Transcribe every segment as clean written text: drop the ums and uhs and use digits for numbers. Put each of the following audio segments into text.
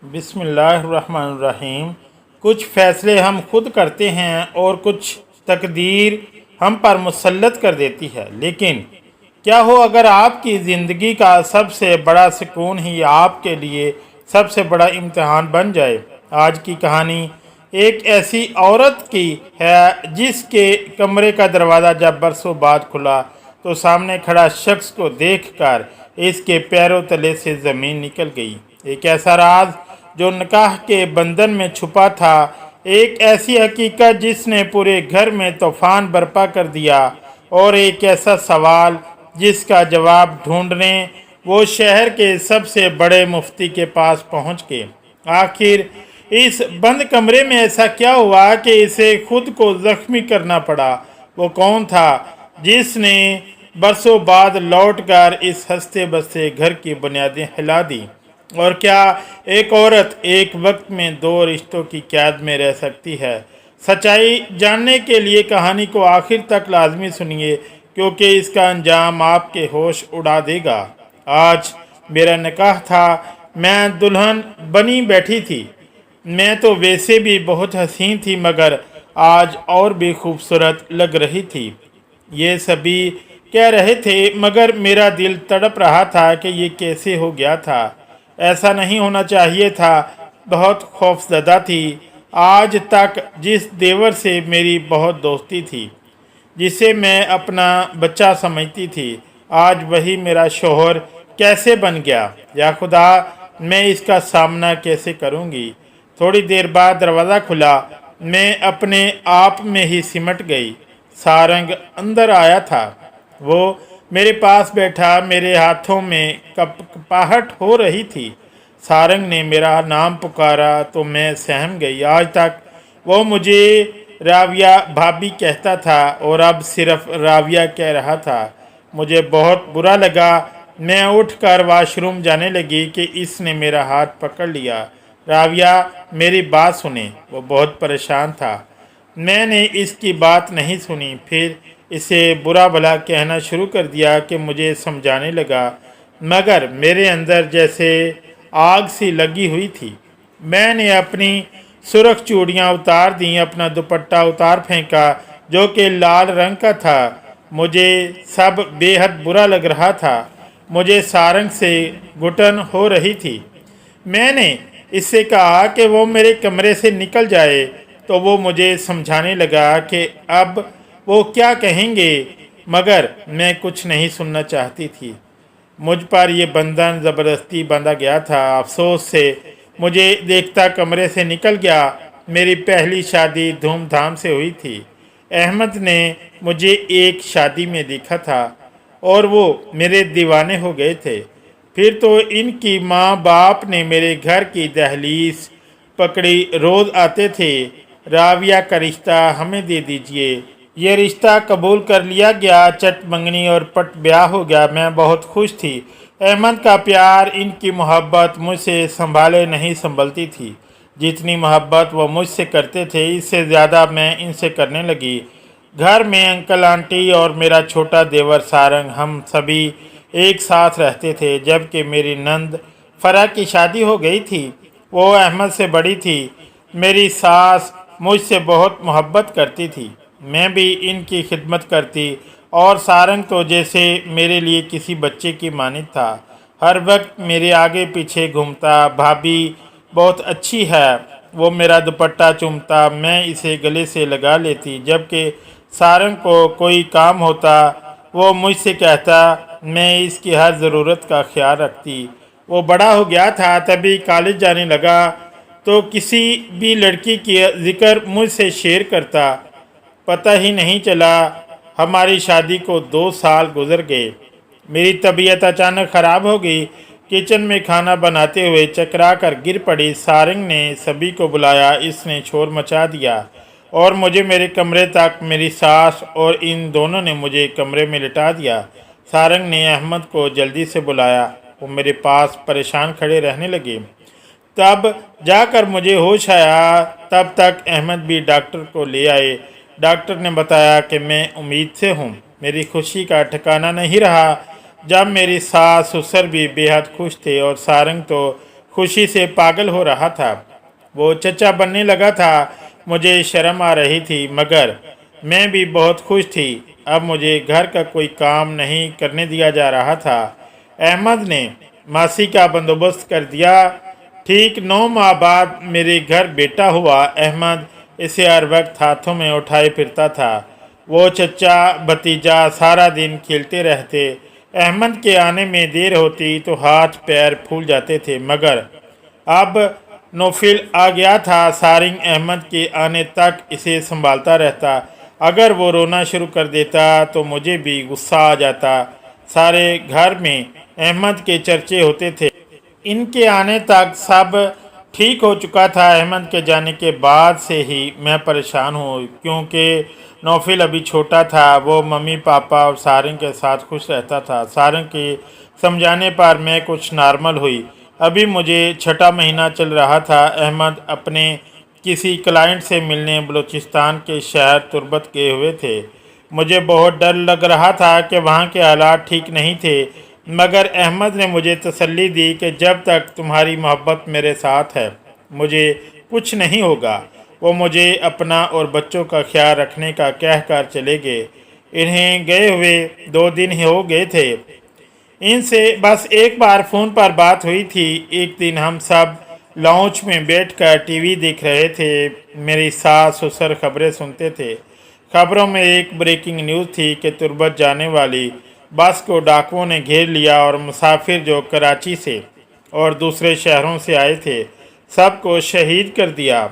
बिस्मिल्लाहिर्रहमानिर्रहीम। कुछ फ़ैसले हम खुद करते हैं और कुछ तकदीर हम पर मुसल्लत कर देती है। लेकिन क्या हो अगर आपकी ज़िंदगी का सबसे बड़ा सुकून ही आपके लिए सबसे बड़ा इम्तहान बन जाए। आज की कहानी एक ऐसी औरत की है जिसके कमरे का दरवाज़ा जब बरसों बाद खुला तो सामने खड़ा शख्स को देखकर इसके पैरों तले से ज़मीन निकल गई। एक ऐसा राज जो निकाह के बंधन में छुपा था, एक ऐसी हकीकत जिसने पूरे घर में तूफान बर्पा कर दिया, और एक ऐसा सवाल जिसका जवाब ढूंढने वो शहर के सबसे बड़े मुफ्ती के पास पहुंच गए। आखिर इस बंद कमरे में ऐसा क्या हुआ कि इसे खुद को जख्मी करना पड़ा। वो कौन था जिसने बरसों बाद लौटकर इस हंसते बसते घर की बुनियादें हिला दी। और क्या एक औरत एक वक्त में दो रिश्तों की कैद में रह सकती है। सच्चाई जानने के लिए कहानी को आखिर तक लाजमी सुनिए, क्योंकि इसका अंजाम आपके होश उड़ा देगा। आज मेरा निकाह था, मैं दुल्हन बनी बैठी थी। मैं तो वैसे भी बहुत हसीन थी, मगर आज और भी खूबसूरत लग रही थी। ये सभी कह रहे थे, मगर मेरा दिल तड़प रहा था कि ये कैसे हो गया था। ऐसा नहीं होना चाहिए था। बहुत खौफजदा थी। आज तक जिस देवर से मेरी बहुत दोस्ती थी, जिसे मैं अपना बच्चा समझती थी, आज वही मेरा शोहर कैसे बन गया। या खुदा, मैं इसका सामना कैसे करूँगी। थोड़ी देर बाद दरवाज़ा खुला। मैं अपने आप में ही सिमट गई। सारंग अंदर आया था। वो मेरे पास बैठा, मेरे हाथों में कपकपाहट हो रही थी। सारंग ने मेरा नाम पुकारा तो मैं सहम गई। आज तक वो मुझे राविया भाभी कहता था और अब सिर्फ राविया कह रहा था। मुझे बहुत बुरा लगा। मैं उठकर वॉशरूम जाने लगी कि इसने मेरा हाथ पकड़ लिया। राविया, मेरी बात सुने। वो बहुत परेशान था। मैंने इसकी बात नहीं सुनी। फिर इसे बुरा भला कहना शुरू कर दिया कि मुझे समझाने लगा, मगर मेरे अंदर जैसे आग सी लगी हुई थी। मैंने अपनी सुर्ख चूड़ियाँ उतार दी, अपना दुपट्टा उतार फेंका जो कि लाल रंग का था। मुझे सब बेहद बुरा लग रहा था। मुझे सारंग से घुटन हो रही थी। मैंने इससे कहा कि वो मेरे कमरे से निकल जाए, तो वो मुझे समझाने लगा कि अब वो क्या कहेंगे, मगर मैं कुछ नहीं सुनना चाहती थी। मुझ पर यह बंधन ज़बरदस्ती बांधा गया था। अफसोस से मुझे देखता कमरे से निकल गया। मेरी पहली शादी धूमधाम से हुई थी। अहमद ने मुझे एक शादी में देखा था और वो मेरे दीवाने हो गए थे। फिर तो इनकी माँ बाप ने मेरे घर की दहलीज पकड़ी, रोज़ आते थे, राविया का रिश्ता हमें दे दीजिए। ये रिश्ता कबूल कर लिया गया। चट मंगनी और पट ब्याह हो गया। मैं बहुत खुश थी। अहमद का प्यार, इनकी मोहब्बत मुझसे संभाले नहीं संभलती थी। जितनी मोहब्बत वो मुझसे करते थे, इससे ज़्यादा मैं इनसे करने लगी। घर में अंकल आंटी और मेरा छोटा देवर सारंग, हम सभी एक साथ रहते थे। जबकि मेरी नंद फरा की शादी हो गई थी। वो अहमद से बड़ी थी। मेरी सास मुझसे बहुत मोहब्बत करती थी। मैं भी इनकी खिदमत करती, और सारंग तो जैसे मेरे लिए किसी बच्चे की मानित था। हर वक्त मेरे आगे पीछे घूमता। भाभी बहुत अच्छी है। वो मेरा दुपट्टा चूमता, मैं इसे गले से लगा लेती। जबकि सारंग को कोई काम होता, वो मुझसे कहता, मैं इसकी हर ज़रूरत का ख्याल रखती। वो बड़ा हो गया था, तभी कॉलेज जाने लगा, तो किसी भी लड़की की जिक्र मुझसे शेयर करता। पता ही नहीं चला हमारी शादी को 2 साल गुजर गए। मेरी तबीयत अचानक ख़राब हो गई। किचन में खाना बनाते हुए चकरा कर गिर पड़ी। सारंग ने सभी को बुलाया। इसने शोर मचा दिया और मुझे मेरे कमरे तक, मेरी सास और इन दोनों ने मुझे कमरे में लिटा दिया। सारंग ने अहमद को जल्दी से बुलाया। वो मेरे पास परेशान खड़े रहने लगे। तब जाकर मुझे होश आया। तब तक अहमद भी डॉक्टर को ले आए। डॉक्टर ने बताया कि मैं उम्मीद से हूँ। मेरी खुशी का ठिकाना नहीं रहा जब मेरी सास ससुर भी बेहद खुश थे, और सारंग तो खुशी से पागल हो रहा था। वो चचा बनने लगा था। मुझे शर्म आ रही थी, मगर मैं भी बहुत खुश थी। अब मुझे घर का कोई काम नहीं करने दिया जा रहा था। अहमद ने मासी का बंदोबस्त कर दिया। ठीक 9 माह बाद मेरे घर बेटा हुआ। अहमद इसे हर वक्त हाथों में उठाए फिरता था। वो चचा भतीजा सारा दिन खेलते रहते। अहमद के आने में देर होती तो हाथ पैर फूल जाते थे, मगर अब नौफिल आ गया था। सारिंग अहमद के आने तक इसे संभालता रहता। अगर वो रोना शुरू कर देता तो मुझे भी गुस्सा आ जाता। सारे घर में अहमद के चर्चे होते थे। इनके आने तक सब ठीक हो चुका था। अहमद के जाने के बाद से ही मैं परेशान हूँ, क्योंकि नौफिल अभी छोटा था। वो मम्मी पापा और सारंग के साथ खुश रहता था। सारंग के समझाने पर मैं कुछ नॉर्मल हुई। अभी मुझे 6वां महीना चल रहा था। अहमद अपने किसी क्लाइंट से मिलने बलूचिस्तान के शहर तुर्बत गए हुए थे। मुझे बहुत डर लग रहा था कि वहाँ के हालात ठीक नहीं थे, मगर अहमद ने मुझे तसल्ली दी कि जब तक तुम्हारी मोहब्बत मेरे साथ है, मुझे कुछ नहीं होगा। वो मुझे अपना और बच्चों का ख्याल रखने का कह कर चले गए। इन्हें गए हुए 2 दिन ही हो गए थे। इनसे बस एक बार फ़ोन पर बात हुई थी। एक दिन हम सब लॉन्च में बैठकर टीवी देख रहे थे। मेरी सास ससुर खबरें सुनते थे। खबरों में एक ब्रेकिंग न्यूज़ थी कि तुर्बत जाने वाली बस को डाकुओं ने घेर लिया और मुसाफिर जो कराची से और दूसरे शहरों से आए थे, सबको शहीद कर दिया।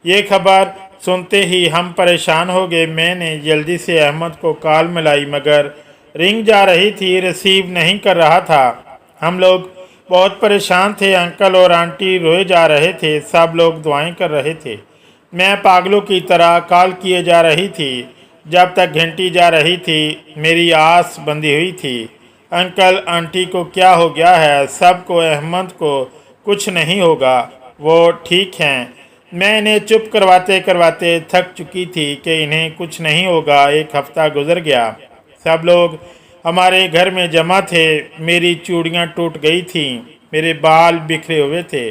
ये खबर सुनते ही हम परेशान हो गए। मैंने जल्दी से अहमद को कॉल मिलाई, मगर रिंग जा रही थी, रिसीव नहीं कर रहा था। हम लोग बहुत परेशान थे। अंकल और आंटी रोए जा रहे थे। सब लोग दुआएं कर रहे थे। मैं पागलों की तरह कॉल किए जा रही थी। जब तक घंटी जा रही थी, मेरी आस बंधी हुई थी। अंकल आंटी को क्या हो गया है? सबको अहमद को कुछ नहीं होगा, वो ठीक हैं। मैं इन्हें चुप करवाते करवाते थक चुकी थी कि इन्हें कुछ नहीं होगा। एक हफ्ता गुजर गया। सब लोग हमारे घर में जमा थे। मेरी चूड़ियाँ टूट गई थीं, मेरे बाल बिखरे हुए थे।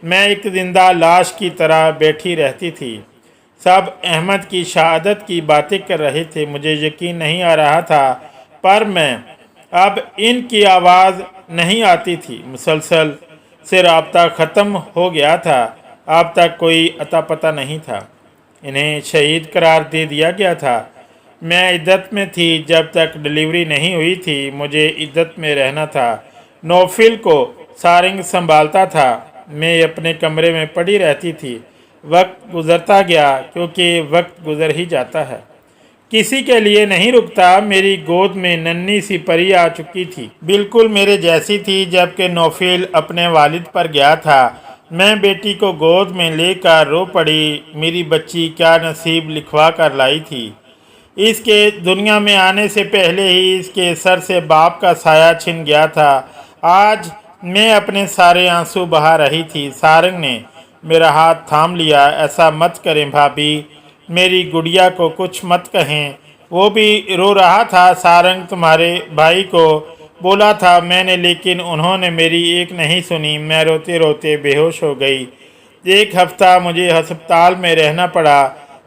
मैं एक जिंदा लाश की तरह बैठी रहती थी। सब अहमद की शहादत की बातें कर रहे थे। मुझे यकीन नहीं आ रहा था, पर मैं अब इनकी आवाज़ नहीं आती थी। मुसलसल से राब्ता ख़त्म हो गया था। अब तक कोई अता पता नहीं था। इन्हें शहीद करार दे दिया गया था। मैं इद्दत में थी। जब तक डिलीवरी नहीं हुई थी, मुझे इद्दत में रहना था। नौफिल को सारंग संभालता था। मैं अपने कमरे में पड़ी रहती थी। वक्त गुजरता गया, क्योंकि वक्त गुजर ही जाता है, किसी के लिए नहीं रुकता। मेरी गोद में नन्ही सी परी आ चुकी थी, बिल्कुल मेरे जैसी थी। जबकि नौफिल अपने वालिद पर गया था, मैं बेटी को गोद में लेकर रो पड़ी। मेरी बच्ची क्या नसीब लिखवा कर लाई थी। इसके दुनिया में आने से पहले ही इसके सर से बाप का साया छिन गया था। आज मैं अपने सारे आंसू बहा रही थी। सारंग ने मेरा हाथ थाम लिया। ऐसा मत करें भाभी, मेरी गुड़िया को कुछ मत कहें। वो भी रो रहा था। सारंग तुम्हारे भाई को बोला था मैंने, लेकिन उन्होंने मेरी एक नहीं सुनी। मैं रोते रोते बेहोश हो गई। एक हफ्ता मुझे अस्पताल में रहना पड़ा।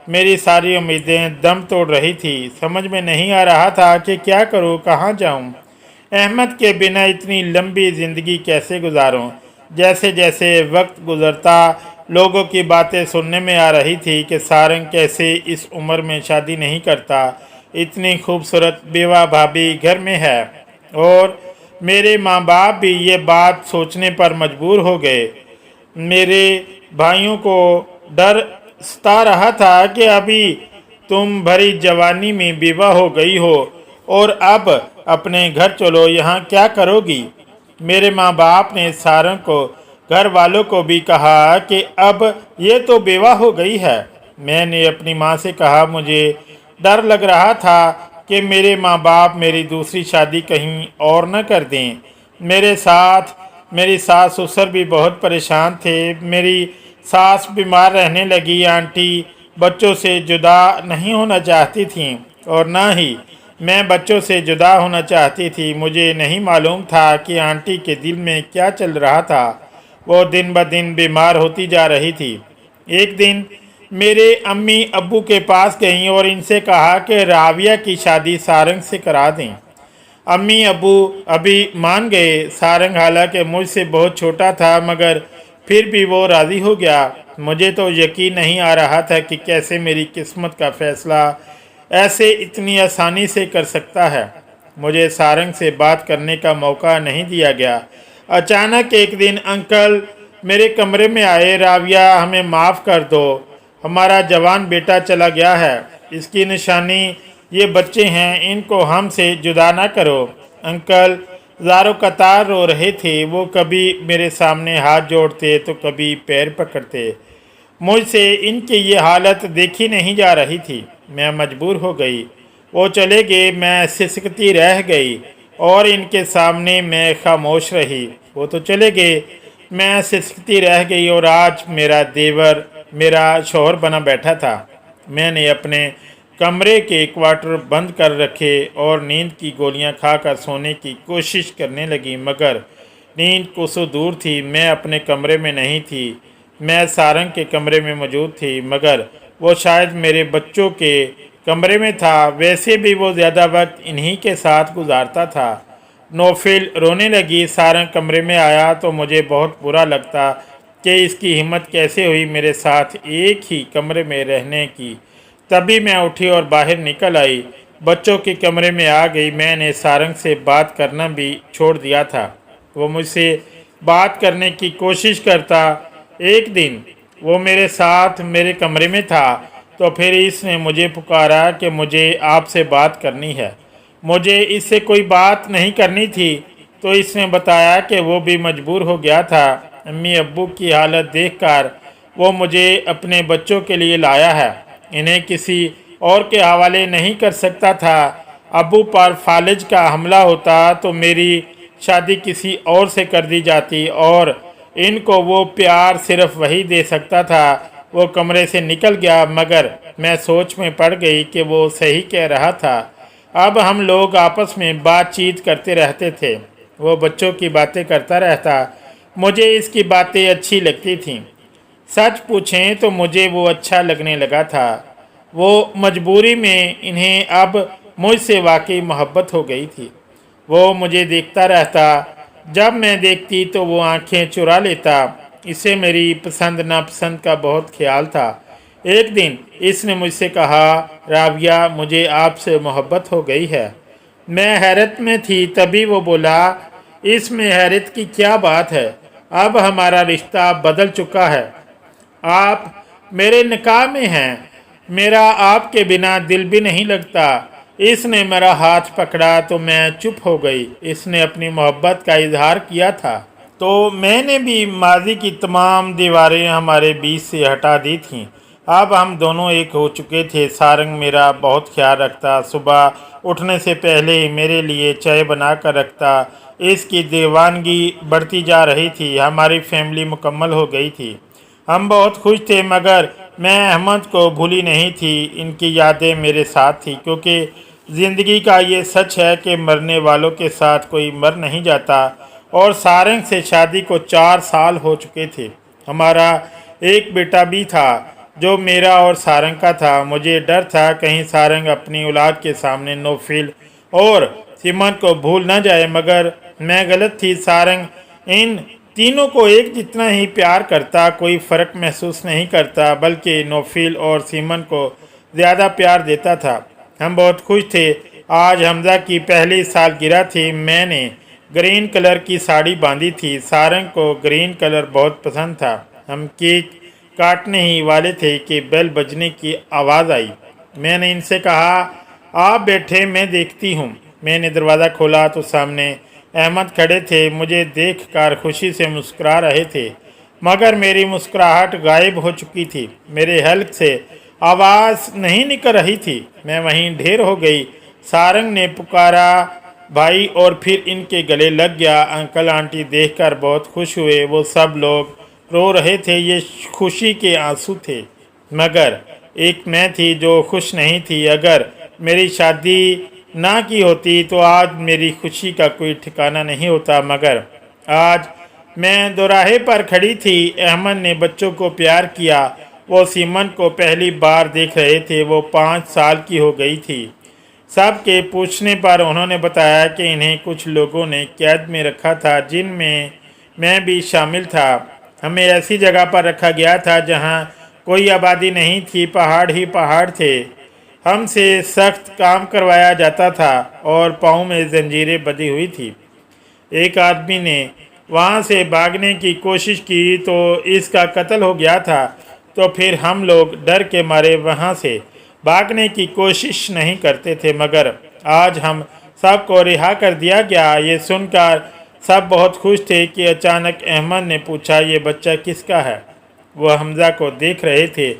मेरी सारी उम्मीदें दम तोड़ रही थी। समझ में नहीं आ रहा था कि क्या करूं, कहाँ जाऊं। अहमद के बिना इतनी लंबी ज़िंदगी कैसे गुजारूं। जैसे जैसे वक्त गुजरता, लोगों की बातें सुनने में आ रही थी कि सारंग कैसे इस उम्र में शादी नहीं करता। इतनी खूबसूरत बेवा भाभी घर में है। और मेरे माँ बाप भी ये बात सोचने पर मजबूर हो गए। मेरे भाइयों को डर सता रहा था कि अभी तुम भरी जवानी में विवाह हो गई हो और अब अपने घर चलो, यहाँ क्या करोगी। मेरे माँ बाप ने सारंग को घर वालों को भी कहा कि अब ये तो बेवा हो गई है। मैंने अपनी माँ से कहा मुझे डर लग रहा था कि मेरे माँ बाप मेरी दूसरी शादी कहीं और न कर दें। मेरे साथ मेरी सास ससुर भी बहुत परेशान थे। मेरी सास बीमार रहने लगी। आंटी बच्चों से जुदा नहीं होना चाहती थीं और न ही मैं बच्चों से जुदा होना चाहती थी। मुझे नहीं मालूम था कि आंटी के दिल में क्या चल रहा था। वो दिन ब दिन बीमार होती जा रही थी। एक दिन मेरे अम्मी अब्बू के पास गईं और इनसे कहा कि राविया की शादी सारंग से करा दें। अम्मी अब्बू अभी मान गए। सारंग हालांकि मुझसे बहुत छोटा था, मगर फिर भी वो राज़ी हो गया। मुझे तो यकीन नहीं आ रहा था कि कैसे मेरी किस्मत का फ़ैसला ऐसे इतनी आसानी से कर सकता है। मुझे सारंग से बात करने का मौका नहीं दिया गया। अचानक एक दिन अंकल मेरे कमरे में आए। राविया, हमें माफ़ कर दो, हमारा जवान बेटा चला गया है। इसकी निशानी ये बच्चे हैं, इनको हमसे जुदा ना करो। अंकल ज़ारो कतार रो रहे थे। वो कभी मेरे सामने हाथ जोड़ते तो कभी पैर पकड़ते। मुझसे इनकी ये हालत देखी नहीं जा रही थी। मैं मजबूर हो गई। वो चले गए, मैं सिसकती रह गई और इनके सामने मैं खामोश रही। वो तो चले गए, मैं सिसकती रह गई और आज मेरा देवर मेरा शौहर बना बैठा था। मैंने अपने कमरे के क्वार्टर बंद कर रखे और नींद की गोलियां खाकर सोने की कोशिश करने लगी, मगर नींद कोसों दूर थी। मैं अपने कमरे में नहीं थी, मैं सारंग के कमरे में मौजूद थी, मगर वो शायद मेरे बच्चों के कमरे में था। वैसे भी वो ज़्यादा वक्त इन्हीं के साथ गुजारता था। नौफिल रोने लगी। सारंग कमरे में आया तो मुझे बहुत बुरा लगता कि इसकी हिम्मत कैसे हुई मेरे साथ एक ही कमरे में रहने की। तभी मैं उठी और बाहर निकल आई, बच्चों के कमरे में आ गई। मैंने सारंग से बात करना भी छोड़ दिया था। वो मुझसे बात करने की कोशिश करता। एक दिन वो मेरे साथ मेरे कमरे में था तो फिर इसने मुझे पुकारा कि मुझे आपसे बात करनी है। मुझे इससे कोई बात नहीं करनी थी तो इसने बताया कि वो भी मजबूर हो गया था। अम्मी अब्बू की हालत देखकर वो मुझे अपने बच्चों के लिए लाया है। इन्हें किसी और के हवाले नहीं कर सकता था। अब्बू पर फालिज का हमला होता तो मेरी शादी किसी और से कर दी जाती और इनको वो प्यार सिर्फ वही दे सकता था। वो कमरे से निकल गया, मगर मैं सोच में पड़ गई कि वो सही कह रहा था। अब हम लोग आपस में बातचीत करते रहते थे। वो बच्चों की बातें करता रहता। मुझे इसकी बातें अच्छी लगती थीं। सच पूछें तो मुझे वो अच्छा लगने लगा था। वो मजबूरी में इन्हें अब मुझसे वाकई मोहब्बत हो गई थी। वो मुझे देखता रहता। जब मैं देखती तो वो आंखें चुरा लेता। इसे मेरी पसंद नापसंद का बहुत ख्याल था। एक दिन इसने मुझसे कहा, राविया, मुझे आपसे मोहब्बत हो गई है। मैं हैरत में थी। तभी वो बोला, इसमें हैरत की क्या बात है, अब हमारा रिश्ता बदल चुका है। आप मेरे निकाह में हैं। मेरा आपके बिना दिल भी नहीं लगता। इसने मेरा हाथ पकड़ा तो मैं चुप हो गई। इसने अपनी मोहब्बत का इजहार किया था तो मैंने भी माजी की तमाम दीवारें हमारे बीच से हटा दी थीं। अब हम दोनों एक हो चुके थे। सारंग मेरा बहुत ख्याल रखता। सुबह उठने से पहले मेरे लिए चाय बना कर रखता। इसकी दीवानगी बढ़ती जा रही थी। हमारी फैमिली मुकम्मल हो गई थी। हम बहुत खुश थे, मगर मैं अहमद को भूली नहीं थी। इनकी यादें मेरे साथ थी, क्योंकि ज़िंदगी का ये सच है कि मरने वालों के साथ कोई मर नहीं जाता। और सारंग से शादी को 4 साल हो चुके थे। हमारा एक बेटा भी था जो मेरा और सारंग का था। मुझे डर था कहीं सारंग अपनी औलाद के सामने नौफिल और सिमन को भूल न जाए, मगर मैं गलत थी। सारंग इन तीनों को एक जितना ही प्यार करता, कोई फ़र्क महसूस नहीं करता, बल्कि नौफिल और सीमन को ज़्यादा प्यार देता था। हम बहुत खुश थे। आज हमज़ा की पहली सालगिरह थी। मैंने ग्रीन कलर की साड़ी बांधी थी। सारंग को ग्रीन कलर बहुत पसंद था। हम केक काटने ही वाले थे कि बेल बजने की आवाज़ आई। मैंने इनसे कहा, आप बैठे, मैं देखती हूँ। मैंने दरवाज़ा खोला तो सामने अहमद खड़े थे। मुझे देखकर खुशी से मुस्कुरा रहे थे, मगर मेरी मुस्कुराहट गायब हो चुकी थी। मेरे हल्क से आवाज़ नहीं निकल रही थी। मैं वहीं ढेर हो गई। सारंग ने पुकारा, भाई, और फिर इनके गले लग गया। अंकल आंटी देखकर बहुत खुश हुए। वो सब लोग रो रहे थे। ये खुशी के आंसू थे, मगर एक मैं थी जो खुश नहीं थी। अगर मेरी शादी ना की होती तो आज मेरी खुशी का कोई ठिकाना नहीं होता, मगर आज मैं दोराहे पर खड़ी थी। अहमद ने बच्चों को प्यार किया। वो सीमन को पहली बार देख रहे थे। वो 5 साल की हो गई थी। सबके पूछने पर उन्होंने बताया कि इन्हें कुछ लोगों ने कैद में रखा था, जिनमें मैं भी शामिल था। हमें ऐसी जगह पर रखा गया था जहां कोई आबादी नहीं थी, पहाड़ ही पहाड़ थे। हमसे सख्त काम करवाया जाता था और पाँव में जंजीरें बंधी हुई थी। एक आदमी ने वहाँ से भागने की कोशिश की तो इसका कत्ल हो गया था। तो फिर हम लोग डर के मारे वहाँ से भागने की कोशिश नहीं करते थे, मगर आज हम सबको रिहा कर दिया गया। ये सुनकर सब बहुत खुश थे कि अचानक अहमद ने पूछा, ये बच्चा किसका है? वो हमजा को देख रहे थे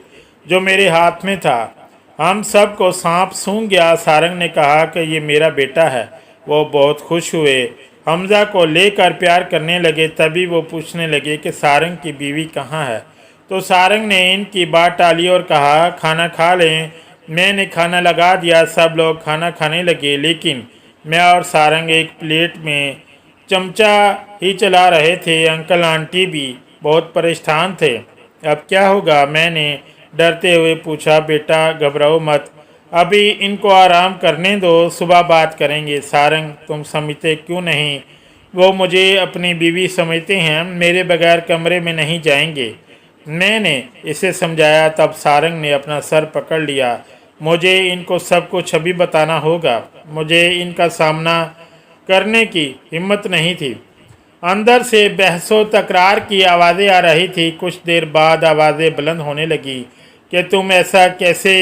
जो मेरे हाथ में था। हम सब को सांप सूंघ गया। सारंग ने कहा कि ये मेरा बेटा है। वो बहुत खुश हुए, हमजा को लेकर प्यार करने लगे। तभी वो पूछने लगे कि सारंग की बीवी कहाँ है। तो सारंग ने इनकी बात टाली और कहा, खाना खा लें। मैंने खाना लगा दिया। सब लोग खाना खाने लगे, लेकिन मैं और सारंग एक प्लेट में चमचा ही चला रहे थे। अंकल आंटी भी बहुत परेशान थे। अब क्या होगा? मैंने डरते हुए पूछा। बेटा घबराओ मत, अभी इनको आराम करने दो, सुबह बात करेंगे। सारंग, तुम समझते क्यों नहीं? वो मुझे अपनी बीवी समझते हैं, मेरे बगैर कमरे में नहीं जाएंगे। मैंने इसे समझाया। तब सारंग ने अपना सर पकड़ लिया। मुझे इनको सब कुछ अभी बताना होगा। मुझे इनका सामना करने की हिम्मत नहीं थी। अंदर से बहसो तकरार की आवाज़ें आ रही थी। कुछ देर बाद आवाज़ें बुलंद होने लगी कि तुम ऐसा कैसे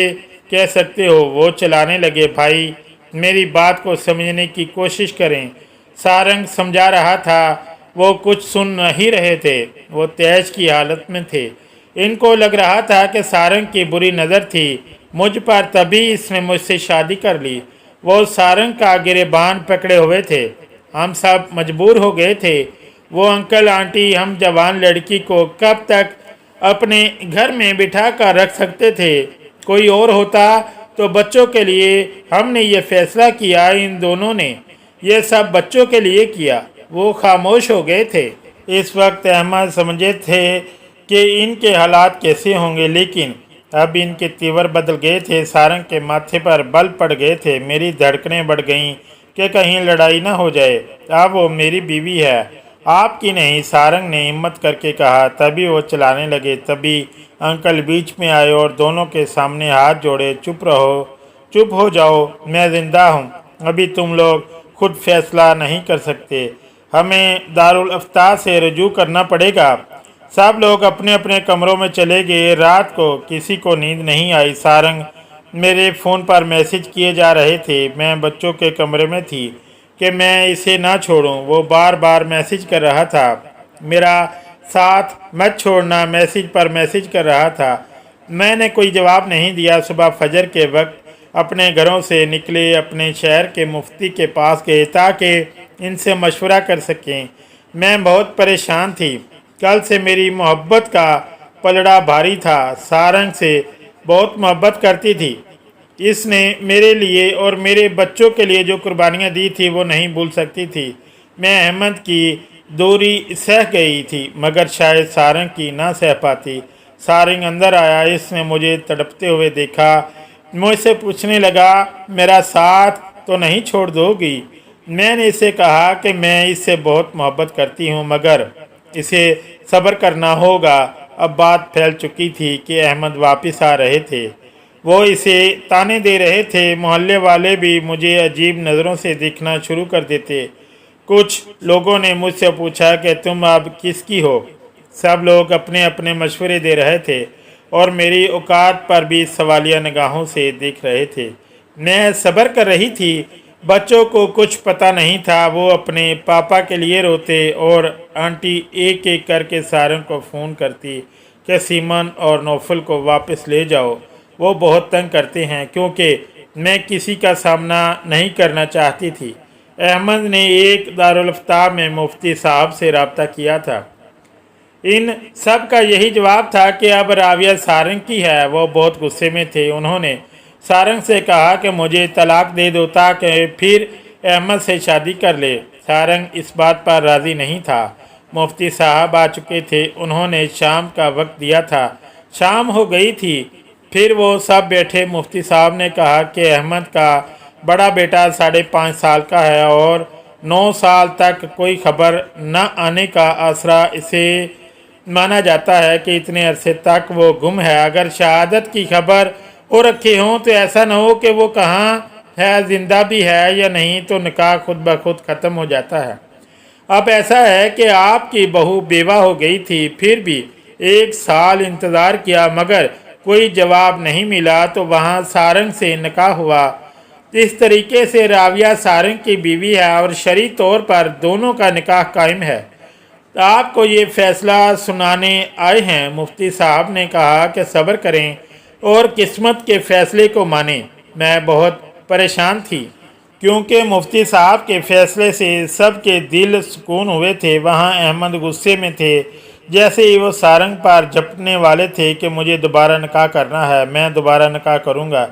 कह सकते हो? वो चिल्लाने लगे, भाई मेरी बात को समझने की कोशिश करें। सारंग समझा रहा था। वो कुछ सुन नहीं रहे थे। वो तेज की हालत में थे। इनको लग रहा था कि सारंग की बुरी नज़र थी मुझ पर, तभी इसने मुझसे शादी कर ली। वो सारंग का गिरेबान पकड़े हुए थे। हम सब मजबूर हो गए थे। वो अंकल आंटी हम जवान लड़की को कब तक अपने घर में बिठा कर रख सकते थे? कोई और होता तो बच्चों के लिए हमने ये फैसला किया। इन दोनों ने ये सब बच्चों के लिए किया। वो खामोश हो गए थे। इस वक्त अहमद समझे थे कि इनके हालात कैसे होंगे, लेकिन अब इनके तेवर बदल गए थे। सारंग के माथे पर बल पड़ गए थे। मेरी धड़कनें बढ़ गईं कि कहीं लड़ाई ना हो जाए। अब वो मेरी बीवी है, आपकी नहीं, सारंग ने हिम्मत करके कहा। तभी वो चिल्लाने लगे। तभी अंकल बीच में आए और दोनों के सामने हाथ जोड़े। चुप रहो, चुप हो जाओ, मैं जिंदा हूँ। अभी तुम लोग खुद फैसला नहीं कर सकते। हमें दारुल अफ्ताह से रजू करना पड़ेगा। सब लोग अपने अपने कमरों में चले गए। रात को किसी को नींद नहीं आई। सारंग मेरे फ़ोन पर मैसेज किए जा रहे थे। मैं बच्चों के कमरे में थी कि मैं इसे ना छोड़ूं। वो बार बार मैसेज कर रहा था, मेरा साथ मत छोड़ना, मैसेज पर मैसेज कर रहा था। मैंने कोई जवाब नहीं दिया। सुबह फजर के वक्त अपने घरों से निकले, अपने शहर के मुफ्ती के पास गए ताकि इनसे मशवरा कर सकें। मैं बहुत परेशान थी। कल से मेरी मोहब्बत का पलड़ा भारी था। सारंग से बहुत मोहब्बत करती थी। इसने मेरे लिए और मेरे बच्चों के लिए जो कुर्बानियाँ दी थी वो नहीं भूल सकती थी। मैं अहमद की दूरी सह गई थी, मगर शायद सारंग की ना सह पाती। सारंग अंदर आया। इसने मुझे तड़पते हुए देखा। मुझसे पूछने लगा, मेरा साथ तो नहीं छोड़ दोगी? मैंने इसे कहा कि मैं इससे बहुत मोहब्बत करती हूँ, मगर इसे सब्र करना होगा। अब बात फैल चुकी थी कि अहमद वापस आ रहे थे। वो इसे ताने दे रहे थे। मोहल्ले वाले भी मुझे अजीब नज़रों से देखना शुरू कर देते। कुछ लोगों ने मुझसे पूछा कि तुम अब किसकी हो? सब लोग अपने अपने मशवरे दे रहे थे और मेरी औकात पर भी सवालिया निगाहों से देख रहे थे। मैं सब्र कर रही थी। बच्चों को कुछ पता नहीं था। वो अपने पापा के लिए रोते और आंटी एक एक करके सारंग को फ़ोन करती कि सीमन और नौफल को वापस ले जाओ, वो बहुत तंग करते हैं। क्योंकि मैं किसी का सामना नहीं करना चाहती थी। अहमद ने एक दारुल अफ्ताह में मुफ्ती साहब से रब्ता किया था। इन सब का यही जवाब था कि अब राविया सारंग की है। वो बहुत गुस्से में थे। उन्होंने सारंग से कहा कि मुझे तलाक दे दो ताकि फिर अहमद से शादी कर ले। सारंग इस बात पर राज़ी नहीं था। मुफ्ती साहब आ चुके थे। उन्होंने शाम का वक्त दिया था। शाम हो गई थी। फिर वो सब बैठे। मुफ्ती साहब ने कहा कि अहमद का बड़ा बेटा 5.5 साल का है और 9 साल तक कोई खबर न आने का आसरा इसे माना जाता है कि इतने अरसे तक वो गुम है। अगर शहादत की खबर हो रखे हों तो ऐसा न हो कि वो कहाँ है, ज़िंदा भी है या नहीं, तो निकाह खुद ब खुद ख़त्म हो जाता है। अब ऐसा है कि आपकी बहू बेवा हो गई थी, फिर भी 1 साल इंतज़ार किया मगर कोई जवाब नहीं मिला, तो वहाँ सारंग से निकाह हुआ। इस तरीके से राविया सारंग की बीवी है और शरई तौर पर दोनों का निकाह कायम है। आपको ये फ़ैसला सुनाने आए हैं। मुफ्ती साहब ने कहा कि सब्र करें और किस्मत के फ़ैसले को मानें। मैं बहुत परेशान थी क्योंकि मुफ्ती साहब के फ़ैसले से सबके दिल सुकून हुए थे। वहाँ अहमद गुस्से में थे, जैसे ही वो सारंग पर झपटने वाले थे कि मुझे दोबारा निकाह करना है, मैं दोबारा निकाह करूँगा।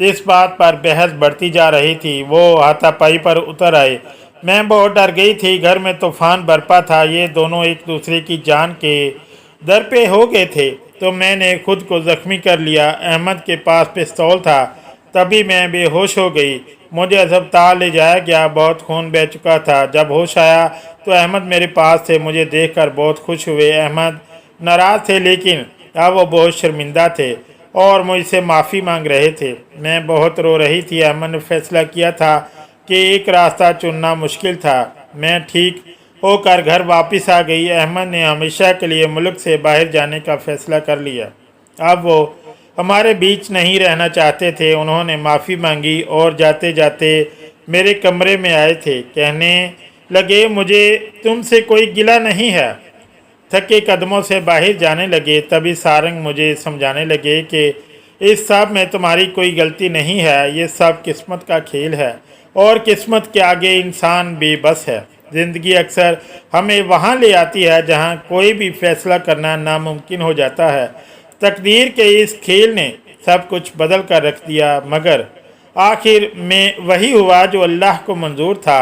इस बात पर बहस बढ़ती जा रही थी। वो हाथापाई पर उतर आए। मैं बहुत डर गई थी। घर में तूफान बरपा था। ये दोनों एक दूसरे की जान के दर पे हो गए थे, तो मैंने खुद को ज़ख्मी कर लिया। अहमद के पास पिस्तौल था। तभी मैं बेहोश हो गई। मुझे अस्पताल ले जाया गया। बहुत खून बह चुका था। जब होश आया तो अहमद मेरे पास थे। मुझे देखकर बहुत खुश हुए। अहमद नाराज़ थे, लेकिन अब वो बहुत शर्मिंदा थे और मुझसे माफ़ी मांग रहे थे। मैं बहुत रो रही थी। अहमद ने फैसला किया था कि एक रास्ता चुनना मुश्किल था। मैं ठीक होकर घर वापस आ गई। अहमद ने हमेशा के लिए मुल्क से बाहर जाने का फ़ैसला कर लिया। अब वो हमारे बीच नहीं रहना चाहते थे। उन्होंने माफ़ी मांगी और जाते जाते मेरे कमरे में आए थे। कहने लगे, मुझे तुमसे कोई गिला नहीं है। थके कदमों से बाहर जाने लगे। तभी सारंग मुझे समझाने लगे कि इस सब में तुम्हारी कोई गलती नहीं है, ये सब किस्मत का खेल है और किस्मत के आगे इंसान बेबस है। ज़िंदगी अक्सर हमें वहाँ ले आती है जहाँ कोई भी फैसला करना नामुमकिन हो जाता है। तकदीर के इस खेल ने सब कुछ बदल कर रख दिया, मगर आखिर में वही हुआ जो अल्लाह को मंजूर था।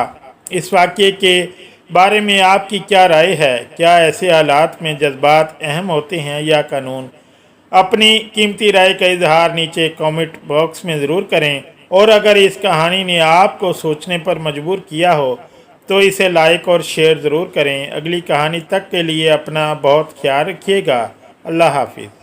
इस वाक़े के बारे में आपकी क्या राय है? क्या ऐसे हालात में जज्बात अहम होते हैं या कानून? अपनी कीमती राय का इजहार नीचे कमेंट बॉक्स में ज़रूर करें और अगर इस कहानी ने आपको सोचने पर मजबूर किया हो तो इसे लाइक और शेयर ज़रूर करें। अगली कहानी तक के लिए अपना बहुत ख्याल रखिएगा। अल्लाह हाफिज़।